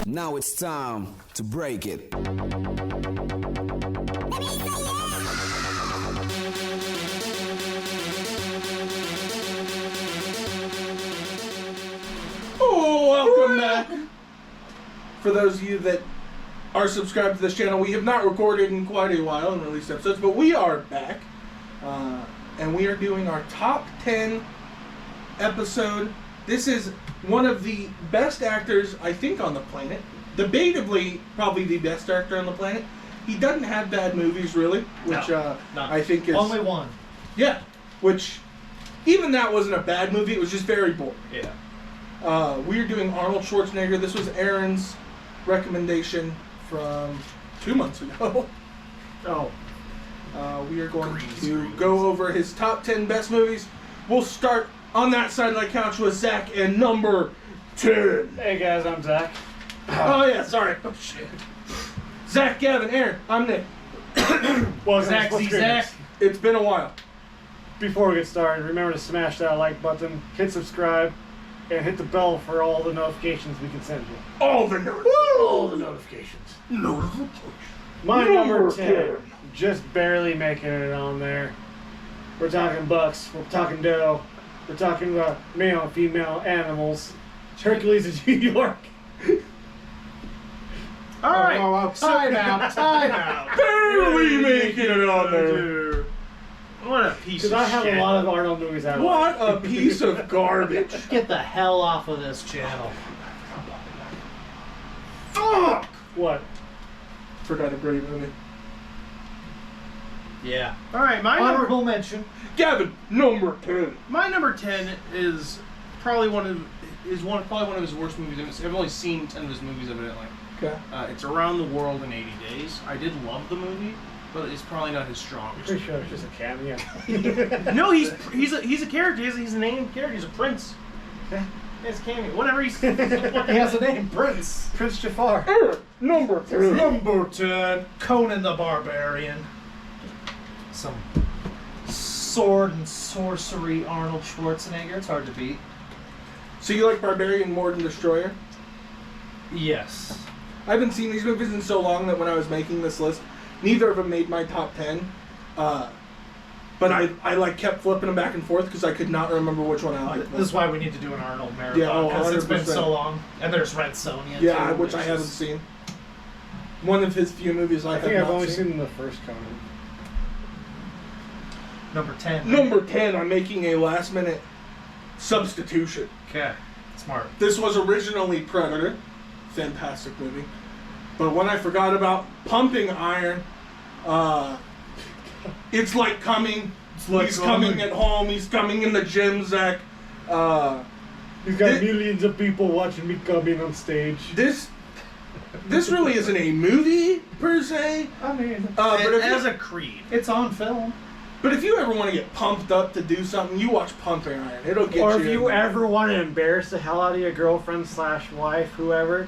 Now it's time to break it. Oh, welcome back. For those of you that are subscribed to this channel, we have not recorded in quite a while and released episodes, but we are back. And we are doing our top 10 episode. This is one of the best actors, I think, on the planet. Debatably, probably the best actor on the planet. He doesn't have bad movies, really, which I think is... Only one. Yeah, which, even that wasn't a bad movie, it was just very boring. Yeah. We are doing Arnold Schwarzenegger. This was Aaron's recommendation from 2 months ago. Oh. We are going to go over his top 10 best movies. We'll start on that side of the couch with Zach and number 10. Hey guys, I'm Zach. Oh yeah, sorry. Oh shit. Zach, Gavin, Aaron, I'm Nick. Well, Zach, Zach. It's been a while. Before we get started, remember to smash that like button, hit subscribe, and hit the bell for all the notifications we can send you. All the notifications. My number 10, just barely making it on there. We're talking bucks, we're talking dough, we're talking about male and female animals. Hercules of New York. Alright, time out. Barely making it on there. What a piece of Because I have shit. a lot of Arnold movies I What a piece of garbage. Get the hell off of this channel. Fuck! What? Forgot a great movie. Yeah. Alright, my honorable mention. Gavin, number 10. My number 10 is probably one of his worst movies. I've only seen 10 of his movies, evidently. Okay. It's Around the World in 80 Days. I did love the movie, but it's probably not his strongest. Pretty sure it's just a cameo. No, he's a character. He's a named character. He's a prince. It's cameo. Whatever he's. He has a name, Prince. Prince Jafar. Number 10. Number 10, Conan the Barbarian. Some sword and sorcery Arnold Schwarzenegger. It's hard to beat. So you like Barbarian more than Destroyer? Yes. I haven't seen these movies in so long that when I was making this list, neither of them made my top 10. But I like kept flipping them back and forth because I could not remember which one I liked. This is why we need to do an Arnold marathon, Yeah, oh, because it's been 100%. so long. And there's Red Sonja, Yeah, too, which I haven't seen. One of his few movies I I have think I've not only seen. seen the first Conan. Number 10. Number 10, I'm making a last minute substitution. Okay. Smart. This was originally Predator. Fantastic movie. But when I forgot about Pumping Iron, it's like coming. He's coming at home. He's coming in the gym, Zach. He's got millions of people watching me coming on stage. This really isn't a movie per se. I mean, But if As a Creed. It's on film. But if you ever want to get pumped up to do something, you watch Pumping Iron. It'll get you. or if in you there. ever want to embarrass the hell out of your girlfriend / wife, whoever,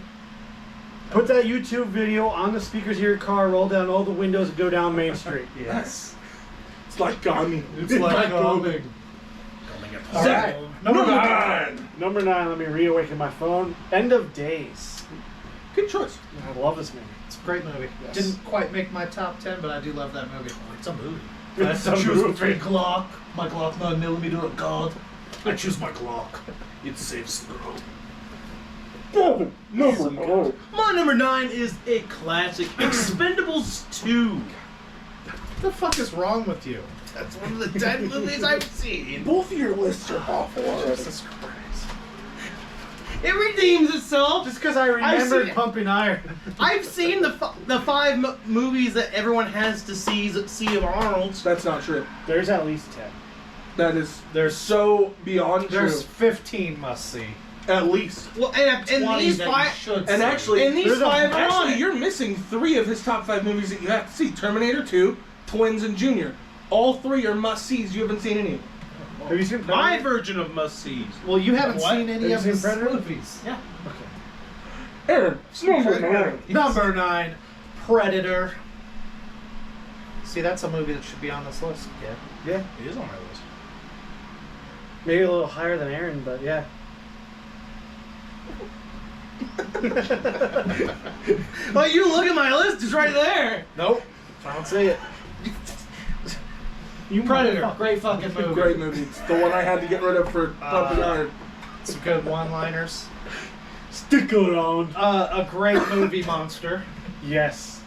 put that YouTube video on the speakers of your car, roll down all the windows, and go down Main Street. Yes. It's like Gami. It's like Gami. Zach, number 9. Number 9, let me reawaken my phone. End of Days. Good choice. I love this movie. It's a great movie. Yes. Didn't quite make my top 10, but I do love that movie. It's a movie. It's I have to a choose movie. between Glock, my Glock 9mm, or God. I choose my Glock. It saves the road. Gavin, number 9. My number 9 is a classic, Expendables 2. What the fuck is wrong with you? That's one of the 10 movies I've seen. Both of your lists are awful already. Jesus Christ. It redeems itself. Just because I remembered seen- Pumping Iron. I've seen the 5 movies that everyone has to see of Arnold's. That's not true. There's at least 10. That is, they're so beyond There's true. 15 must see. At least. Well, and 20 these that you 5, should And see. actually, and these There's a- 5 are on actually, it. you're missing 3 of his top 5 movies that you have to see. Terminator 2, Twins, and Junior. All 3 are must-sees. You haven't seen any of them. Have you seen My Predator? version of must-sees. Well, you haven't What? seen any Have you of seen his Predator? movies. Yeah. Aaron, it's number 9. Number 9, Predator. See, that's a movie that should be on this list. Yeah. Yeah. It is on my list. Maybe a little higher than Aaron, but yeah. But you look at my list, it's right there. Nope. I don't see it. You Predator. Great fucking movie. Great movie. It's the one I had to get rid of for Pumping Iron. Some good one-liners. Stick around. A great movie, Monster. Yes.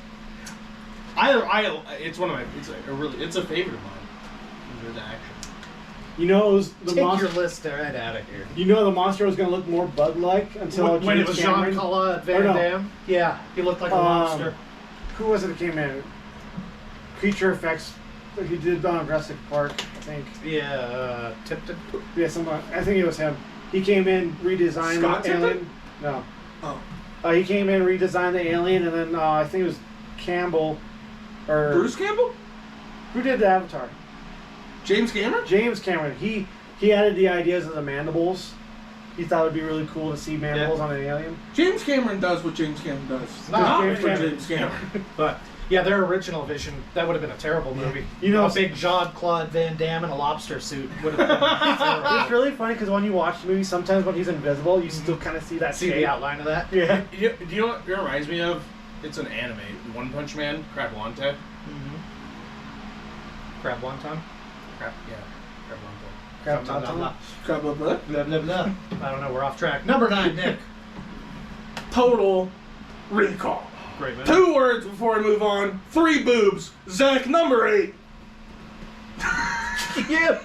It's one of my, it's a favorite of mine. There's action. You know, it was the Take monster. your list right out of here. You know, the monster was gonna look more bug-like until When it James was Cameron. Jean-Claude Van Or no. Damme. Yeah, he looked like a monster. Who was it that came in? Creature effects. He did on Jurassic Park, I think. Yeah, Tipton. Yeah, someone. I think it was him. He came in, redesigned Scott the alien. No. Oh. He came in, redesigned the alien, and then I think it was Campbell, or Bruce Campbell? who did the Avatar? James Cameron? James Cameron. He added the ideas of the mandibles. He thought it would be really cool to see mandibles on an alien. James Cameron does what James Cameron does. Not Good for Cameron. James Cameron. But yeah, their original vision, that would have been a terrible movie. You know, a big Jean-Claude Van Damme in a lobster suit would have been terrible. it's really funny because when you watch the movie, sometimes when he's invisible, you still kind of see that See shape. the outline of that? Yeah. Do you know what it reminds me of? It's an anime. One Punch Man, Crab Wante. Crab wonton? Crab, yeah. Crab Wante. Crab Blah, blah, blah. Crap about that. Blah, blah, blah. I don't know, we're off track. Number 9, Nick. Total Recall. Great movie. 2 words before I move on. 3 boobs. Zach, number 8. Yeah.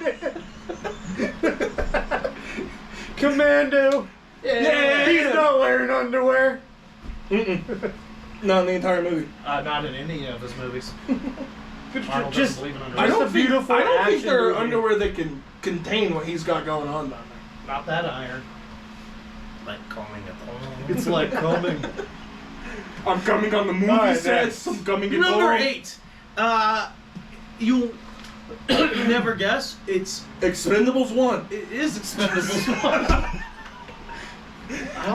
Commando. Yeah. He's not wearing underwear. Not in the entire movie. Not in any of his movies. Arnold Just- doesn't believe in I underwear. don't a think, beautiful I don't think action there are movie. underwear that can contain what he's got going on down there. Not that iron. Like combing at home. It's like combing. I'm coming on the movie Alright, sets. next. I'm coming in Number home. 8. You'll never guess. Expendables 1. It is Expendables 1.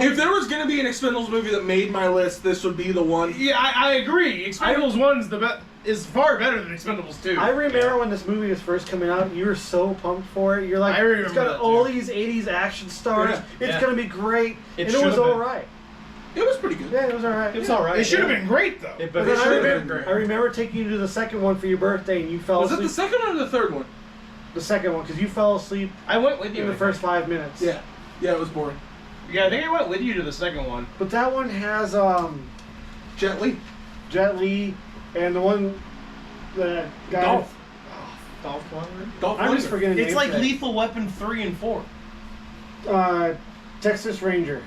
If there was going to be an Expendables movie that made my list, this would be the one. Yeah, I agree. Expendables 1 is far better than Expendables 2. I remember when this movie was first coming out, you were so pumped for it. You're like, I remember it's got that all too. these 80s action stars. Yeah. It's Yeah. going to be great. It and it was should've been. alright. It was pretty good. Yeah, it was alright. It was alright. It should have been great, though. But But it then I should have been remember, great. I remember taking you to the second one for your birthday, and you fell Was it asleep. the second one or the third one? The second one, because you fell asleep I went with you. in the first 5 minutes. Yeah. Yeah, it was boring. Yeah, I think I went with you to the second one. But that one has Jet Li. Jet Li, and the one, the guy. Dolph. Dolph Lundgren? Dolph I'm just Lundgren. forgetting It's names like today. Lethal Weapon 3 and 4. Texas Ranger.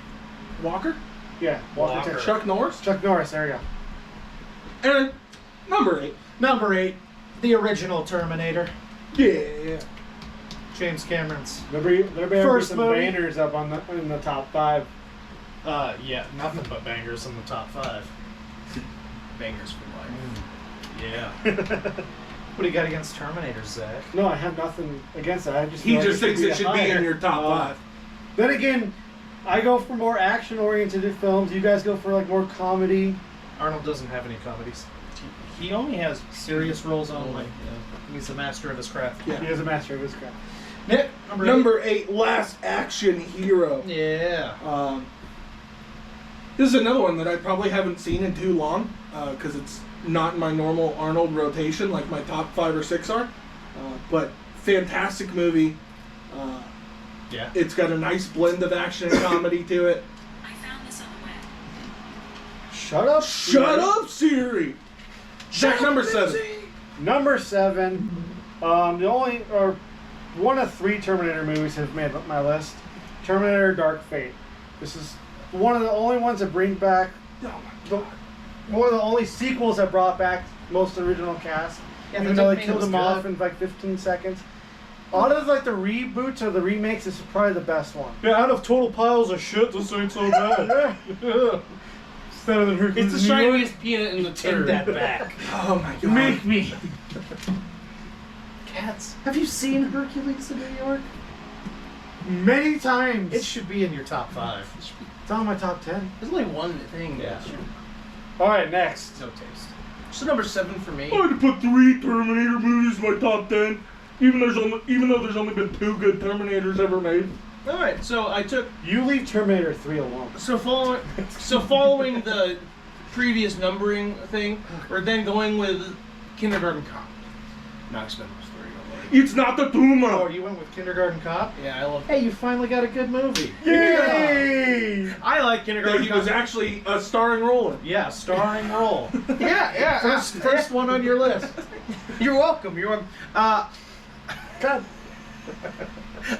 Walker. Yeah, Walker. Texas. Chuck Norris. Chuck Norris. There you go. And number 8. Number 8, the original Terminator. Yeah. James Cameron's. There better be First some movie. banners up in the top 5. Yeah, nothing but bangers in the top 5. Bangers for life. Yeah. What do you got against Terminator, Zach? No, I have nothing against that. I just He feel like just thinks it should be higher. in your top 5. Then again, I go for more action-oriented films. You guys go for like more comedy. Arnold doesn't have any comedies. He only has Serious roles only. He's the master of his craft. Yeah. He is a master of his craft. Nick, Number 8, Last Action Hero. Yeah. This is another one that I probably haven't seen in too long because it's not my normal Arnold rotation like my top 5 or 6 are. But fantastic movie. Yeah. It's got a nice blend of action and comedy to it. I found this on the web. Shut up. Shut up, Siri! Jack, number 7. Number 7. One of 3 Terminator movies have made my list. Terminator: Dark Fate. This is one of the only ones that bring back one of the only sequels that brought back most of the original cast. Yeah, even that though didn't they mean killed it was them off good. in like 15 seconds. Out of like the reboots or the remakes, this is probably the best one. Yeah, out of total piles of shit, this ain't so bad. It's better than Hercules. It's the in New York. shiniest peanut in the Take turd. that back. Oh my god. Make me. Cats. Have you seen Hercules in New York? Many times. It should be in your top 5. It's on my top 10. There's only one thing. Yeah. That should- All right, next. No taste. So number 7 for me. I had to put 3 Terminator movies in my top 10, even though there's only been 2 good Terminators ever made. All right, so I took You leave Terminator 3 alone. following the previous numbering thing, we're then going with Kindergarten Cop. Not Expendables 3. Don't worry. It's not the tumor. Oh, you went with Kindergarten Cop? Yeah, I love. Hey, you finally got a good movie. Yay! I like Kindergarten He Cop. was actually a starring role in. Yeah, starring role. yeah. First one on your list. You're welcome. You're welcome. God.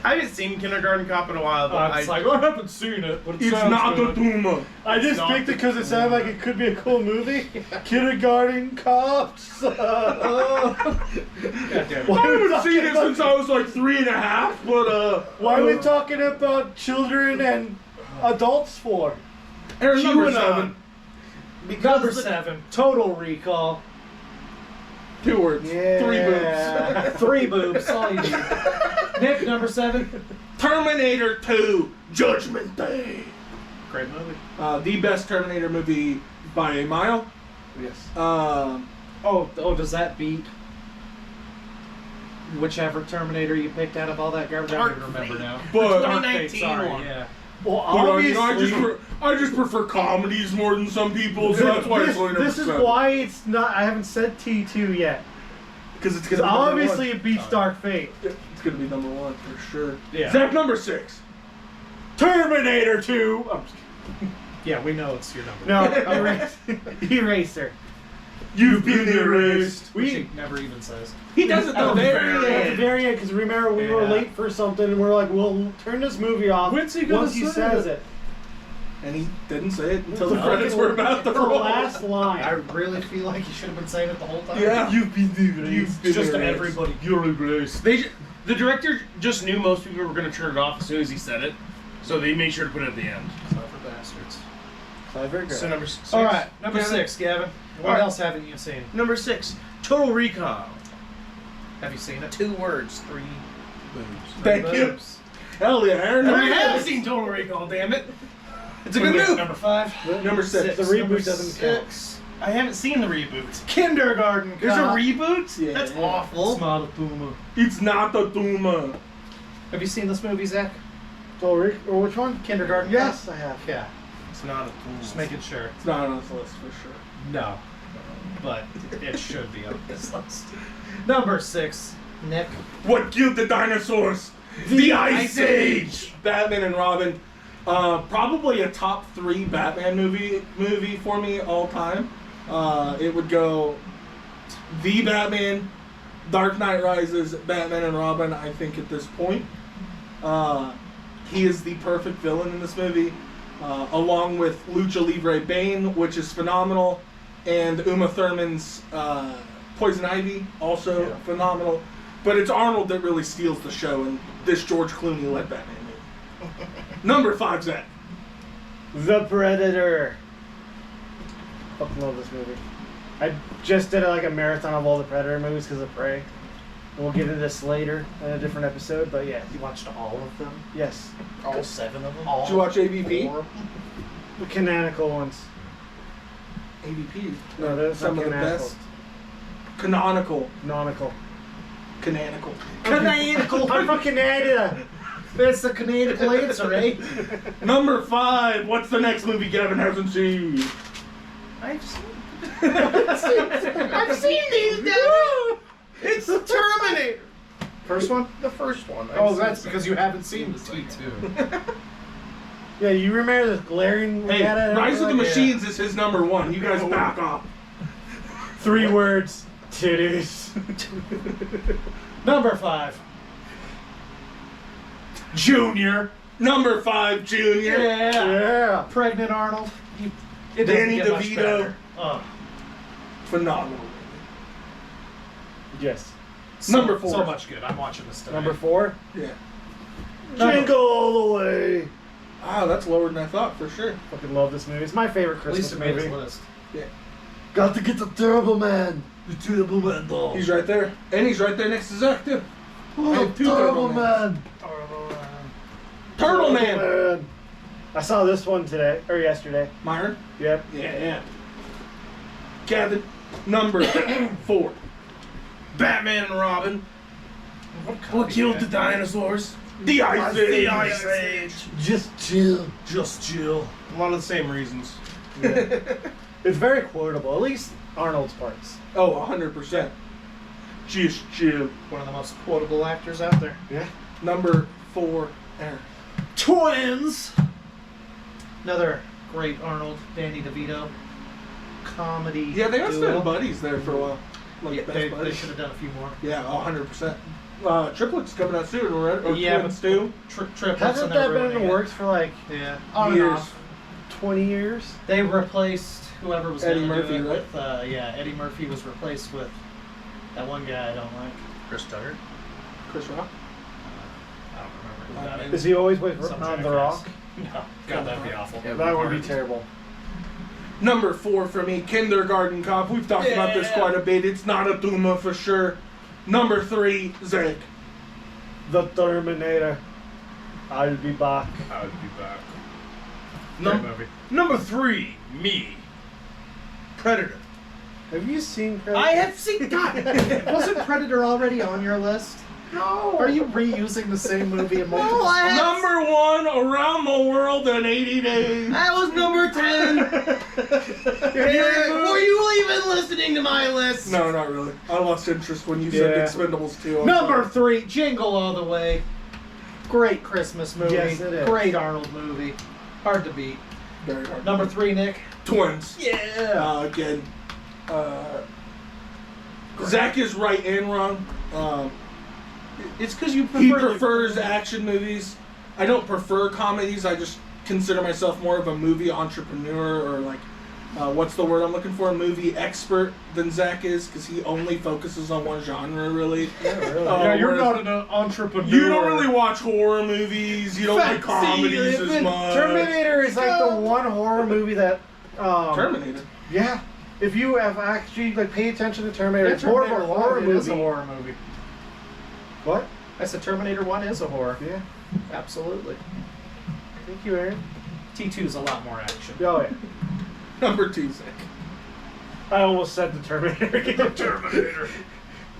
I haven't seen Kindergarten Cop in a while, but I haven't seen it, but it It's sounds not good. the tumor. I just not picked it because it the sounded like it could be a cool movie. Kindergarten Cops. God damn I it. haven't seen it since I was like 3.5, but Why are we talking about children and adults for? Aaron, number QAnon. 7. Number 7, Total Recall. 2 words. 3 boobs. 3 boobs, all you need. Nick, number 7. Terminator 2, Judgment Day. Great movie. The best Terminator movie by a mile. Yes. Oh, does that beat whichever Terminator you picked out of all that garbage? I don't even remember now. But, Dark Fate, 2019 sorry, one. yeah. Well, I obviously, just prefer comedies more than some people, so that's why it's only number this is 7. why it's not. I haven't said T2 yet. Because it's Because gonna be number obviously 1. it beats Dark Fate. It's gonna be number 1 for sure. Yeah. Zach, number 6. Terminator 2. I'm just Yeah, we know it's your number. No, Eraser. You've been erased. Which he never even says. He does it the very At the end. very end, because remember we were Yeah. late for something, and we're like, "We'll turn this movie off When's he gonna once he say says it?" it." And he didn't say it until the No. credits were about to It's the roll. last I line. really feel like you should have been saying it the whole time. Yeah. You've been You've been Just to erased. everybody, you're erased. The director just knew most people were going to turn it off as soon as he said it, so they made sure to put it at the end. Clever bastards. Clever girl. So number 6. All right, number Gavin. 6, Gavin. What All right. else haven't you seen? Number 6, Total Recall. Have you seen it? 2 words, 3 boobs. Thank you. Boobs. Hell yeah, Aaron. I Number have six. seen Total Recall, damn it. It's a What good do we have, move. Number 5. Number 6. The Number reboot doesn't count. 6. I haven't seen the reboot. Kindergarten There's a Cop. reboot? Yeah. That's It's awful. not a tumor. It's not the tumor. Have you seen this movie, Zach? Or which one? Kindergarten Yes, Cop? I have. Yeah, It's not a tool. just making sure. It's not on this list for sure. No, but it should be on this list. Number 6, Nick. What killed the dinosaurs? The Ice Age. Batman and Robin. Probably a top 3 Batman movie for me all time. It would go The Batman, Dark Knight Rises, Batman and Robin. I think at this point, he is the perfect villain in this movie, along with Lucha Libre Bane, which is phenomenal, and Uma Thurman's Poison Ivy, also phenomenal. But it's Arnold that really steals the show in this George Clooney-led Batman movie. Number 5, Zach. The Predator. Fucking love this movie. I just did like a marathon of all the Predator movies because of Prey. And we'll get into this later in a different episode, but yeah. You watched all of them? Yes. All 7 of them? Did you watch AVP? 4? The canonical ones. AVP. No, those Some are of the canonical. best. Canonical. Canonical. Canonical. Canadical. I'm from Canada. That's the Canadical answer, eh? Number 5. What's the next movie Gavin hasn't seen? I've seen. I've seen these, Devin. It's the Terminator. First one? The first one. I've Oh, seen that's the because you haven't seen the T2. Yeah, you remember the glaring we Hey, had at Rise of the like, Machines is his number 1. You guys back off. 3 words. Titties. Number 5. Junior. Number 5, Junior. Yeah. Pregnant Arnold. It doesn't Danny get much DeVito. better. Phenomenal. Yes. Number 4. So much good. I'm watching this tonight. Number 4. Yeah. Jingle all the way. Wow, that's lower than I thought, for sure. Fucking love this movie. It's my favorite At least Christmas it made his movie. list. Got to get the Turbo Man. The Turbo Man doll. He's right there. And he's right there next to Zach, too. I have 2 Turbo Man. Turtle Man. I saw this one today, or yesterday. Myron? Yep. Yeah. Gavin, number 4. Batman and Robin. What killed the dinosaurs? The Ice Age. The Ice Age. Just chill. Just Jill. A lot of the same reasons. It's very quotable, at least Arnold's parts. Oh, 100%. Just chill. One of the most quotable actors out there. Yeah. Number 4, Aaron. Twins. Another great Arnold, Danny DeVito comedy. Yeah, they must have duo. been buddies there for a while. Like Yeah, best they buddies. should have done a few more. Yeah, 100%. Triplets coming out soon, right? Or Yeah, twins too. Triplets. Hasn't and that they're been in the ruining it. works for like Yeah. Years. 20 years? They replaced whoever was Eddie gonna Murphy, do it right? with, yeah, Eddie Murphy was replaced with that one guy I don't like. Chris Tucker. Chris Rock. I don't remember who that is. Is he always with Some on The jackass. Rock? No, God, that'd be awful. Yeah. That would be terrible. Number 4 for me, Kindergarten Cop. We've talked about this Yeah. quite a bit. It's not a Duma for sure. Number 3, Zach. The Terminator. I'll be back. I would be back. Movie. Number 3, me. Predator. Have you seen Predator? I have seen. God. Wasn't Predator already on your list? No. Are you reusing the same movie in multiple No, I- spots? Number 1, Around the World in 80 Days. That was number 10. Were you even listening to my list? No, not really. I lost interest when you said Yeah. Expendables 2. I'm Number sorry. 3, Jingle All the Way. Great Christmas movie. Yes, it is. Great Arnold movie. Hard to beat. Very hard. Number 3, Nick. Twins. Yeah. Again, Zach is right and wrong. It's because you prefer. He prefers action movies. I don't prefer comedies. I just consider myself more of a movie entrepreneur or like, what's the word I'm looking for? A movie expert than Zach is because he only focuses on one genre really. Yeah, really. Yeah, you're whereas not an entrepreneur. You don't really watch horror movies. You don't like Fact, comedies see, as much. Terminator is like the one horror movie that. Terminator. Yeah. If you have actually like pay attention to Terminator, Yeah, it's more of a Terminator horror 1 movie. is a horror movie. What? I said Terminator 1 is a horror. Yeah. Absolutely. Thank you, Aaron. T2 is a lot more action. Oh yeah. Number 2, Zach. I almost said the Terminator. Terminator.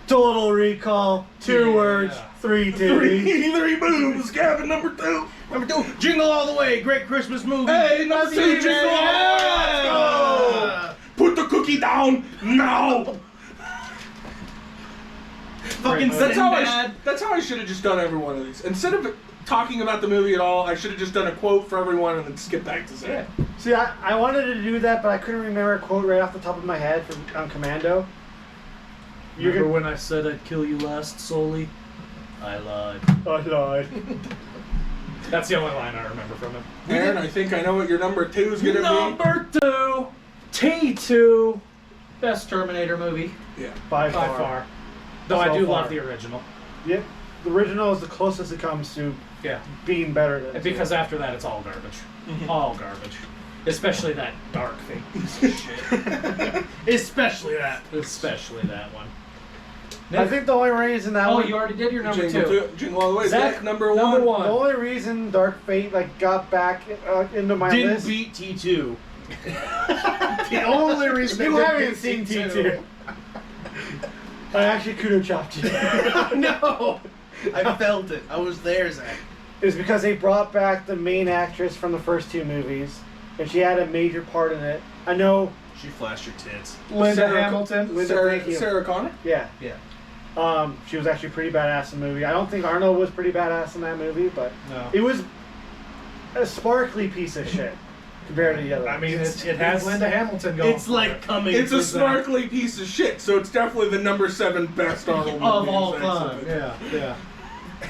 Total Recall. 2 Yeah. words. 3 titties. Three moves. Gavin, number 2. Number 2, Jingle All the Way. Great Christmas movie. Hey, number 2, Yeah. Jingle All the Way. Let's go. Put the cookie down now. Fucking That's how Sinbad. that's how I should have just done every one of these. Instead of talking about the movie at all, I should have just done a quote for everyone and then skip back to Zach. See, I wanted to do that, but I couldn't remember a quote right off the top of my head from Commando. Remember when I said I'd kill you last, Soli? I lied. I lied. That's the only line I remember from him. Aaron, I think I know what your number 2 is gonna Number 2, T2. Best Terminator movie be. Yeah. By by far. far. Though I So do far. love the original. Yep. The original is the closest it comes to Yeah. being better than. Because after that, it's all garbage. All garbage. Especially that dark thing. Especially that. Especially that one. I think the only reason that Oh, one, you already did your number Jingle 2. Jingle All the Way. Zach, Zach, number 1. number 1. the only reason Dark Fate like got back into my Didn't list. beat T2. The only reason You haven't seen T2. I actually kudo chopped you. No. I felt it. I was there, Zach. Is because they brought back the main actress from the first 2 movies, and she had a major part in it. I know. She flashed her tits. Linda Sarah- Hamilton. Linda, thank you. Sarah Connor. Yeah. Yeah. She was actually pretty badass in the movie. I don't think Arnold was pretty badass in that movie, but No. it was a sparkly piece of shit compared to the other. I mean, ones. it has Linda Hamilton going. It's like coming. It's a for Zach. sparkly piece of shit, so it's definitely the number 7 best Arnold movie. of all Zach time. said. Yeah.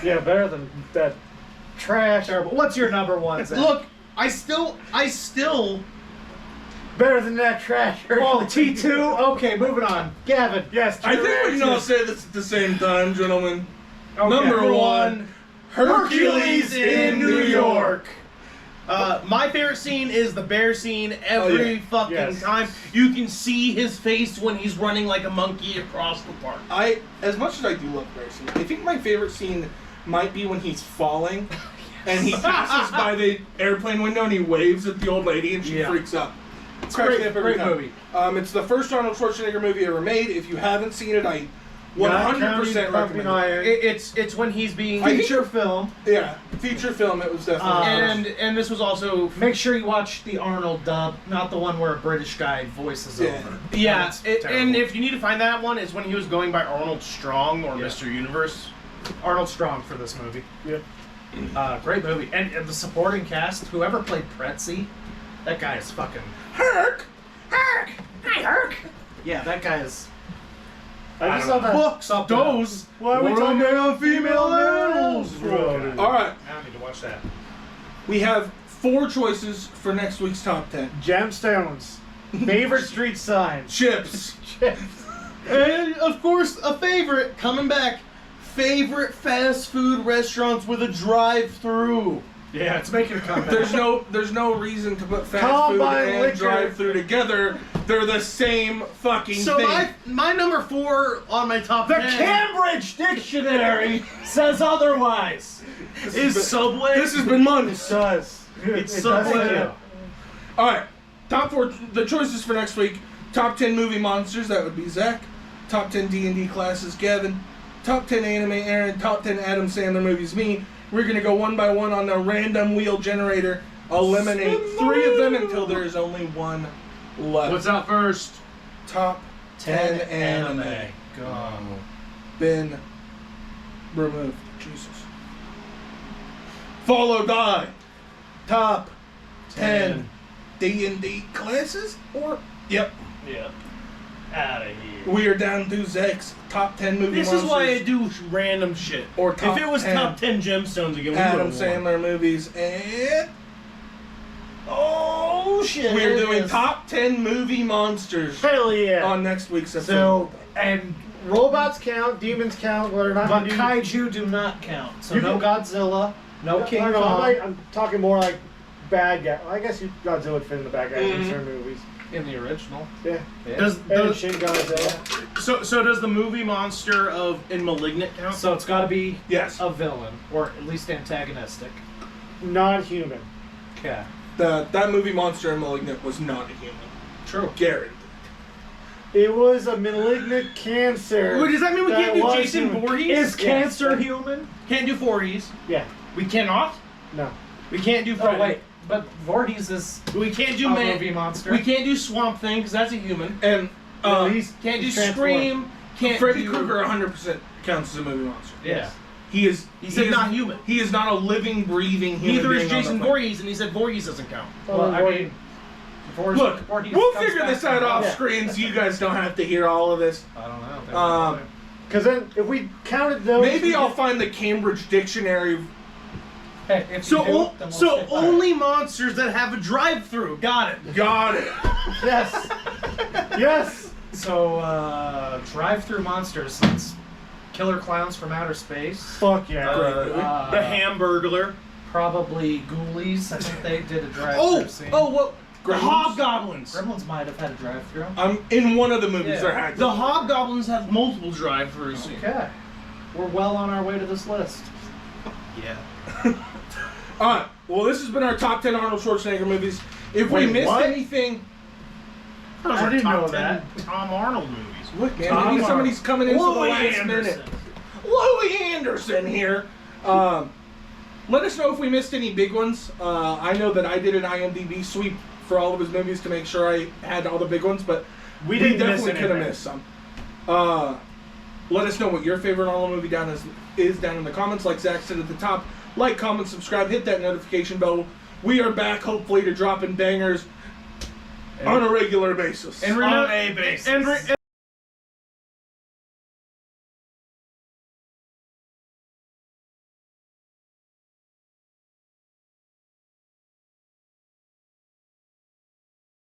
yeah, better than that trash. Terrible. What's your number 1, Zach? Look, I still. Better than that trash. Oh, T2? Okay, moving on. Gavin, yes. I think we can all say this at the same time, gentlemen. Number 1, Hercules in New York. My favorite scene is the bear scene every fucking Yes. time. You can see his face when he's running like a monkey across the park. As much as I do love bear scene, I think my favorite scene might be when he's falling and he passes by the airplane window and he waves at the old lady and she Yeah. freaks out. It's great- great movie. It's the first Arnold Schwarzenegger movie ever made. If you haven't seen it, I 100% Pumping recommended. Iron. It's when he's being Feature film. Yeah, feature film. It was definitely. and this was also Make sure you watch the Arnold dub, not the one where a British guy voices Yeah. over. yeah. That's And terrible. if you need to find that one, it's when he was going by Arnold Strong or Yeah. Mr. Universe. Arnold Strong for this movie. Yeah. Great movie. And the supporting cast, whoever played Pretzi, that guy is fucking... Herc. Herc! Hi, Herc! Yeah, that guy is... I just saw that. Books, those. Why are we talking about female animals? animals? All right, Now I need to watch that. we have 4 choices for next week's top 10. Gemstones. Favorite street signs. Chips. And of course, a favorite coming back. Favorite fast food restaurants with a drive-through. Yeah, it's making a comeback. There's no reason to put fast Combine food and liquor. drive-through together. They're the same fucking So thing. my number 4 on my top The 10 Cambridge Dictionary says otherwise. is Subway. This has been months. Does. It's It Subway. does you. All right, top 4. The choices for next week: top 10 movie monsters. That would be Zach. Top 10 D&D classes, Gavin. Top 10 anime, Aaron. Top 10 Adam Sandler movies, me. We're gonna go one by one on the random wheel generator. Eliminate 3 of them until there is only 1 left. What's out first? Top 10 anime? God. Been removed. Jesus. Followed by top 10 D&D classes, or yep, Yeah. Out of here. we are down to Zach's top 10 movie This monsters. is why I do random shit. Or top if it was 10 top 10 gemstones again, we Adam would've won. Sandler movies, and Oh, shit. we're it doing is. top 10 movie monsters Hell yeah. on next week's episode. So, and robots count, demons count, we're not But gonna do... kaiju do not count. So You no can- Godzilla, no King I don't know, Kong I'm talking more like bad guy. I guess Godzilla would fit in the bad guys in certain movies. in the original. Yeah. Does And Shin Godzilla. so does the movie monster of in Malignant count? So it's got to be yes, a villain, or at least antagonistic. Not human. Okay. that movie monster in Malignant was not a human. True. Garrett. It was a malignant cancer. Wait, does that mean we can't that do was Jason human. Voorhees? Is cancer Yes. human? Can't do Voorhees. Yeah. We cannot. No. We can't do. Oh wait, but Voorhees is We can't do a man. movie monster. We can't do Swamp Thing because that's a human. And No, Can't do he's transformed. Scream. Can't Freddy do. Krueger 100% counts as a movie monster. Yeah. He is. He said is not human. He is not a living, breathing human Neither is being on Jason the planet. Voorhees, and he said Voorhees doesn't count. Well, I mean, Voorhees, Look, Voorhees we'll comes figure back this out from- off Yeah. screen so you guys don't have to hear all of this. I don't know. Because then, if we counted those... Maybe we I'll get- find the Cambridge Dictionary. Hey, if So you do, o- then we'll so stick by it. only monsters that have a drive-through. Got it. Got it. Yes. Yes. So, drive-through monsters. It's Killer Clowns from Outer Space. Fuck yeah. The Hamburglar. Probably Ghoulies. I think they did a drive-through Oh, scene. what? The Gremlins? Hobgoblins. Gremlins might have had a drive-through. In one of the movies Yeah. there had to The be. Hobgoblins have multiple drive-throughs. Okay. We're well on our way to this list. Yeah. Alright, well this has been our top 10 Arnold Schwarzenegger movies. If we Wait, missed what? anything, Those I are didn't top know 10 that. Tom Arnold movies. look man, Tom maybe somebody's coming in for the Louis last Anderson. minute. Louis Anderson here. Let us know if we missed any big ones. I know that I did an IMDb sweep for all of his movies to make sure I had all the big ones, but We we didn't miss definitely could have anything. missed some. Let us know what your favorite Arnold movie is down in the comments. Like Zach said at the top, like, comment, subscribe, hit that notification bell. We are back, hopefully, to dropping bangers on a regular basis. And On a basis.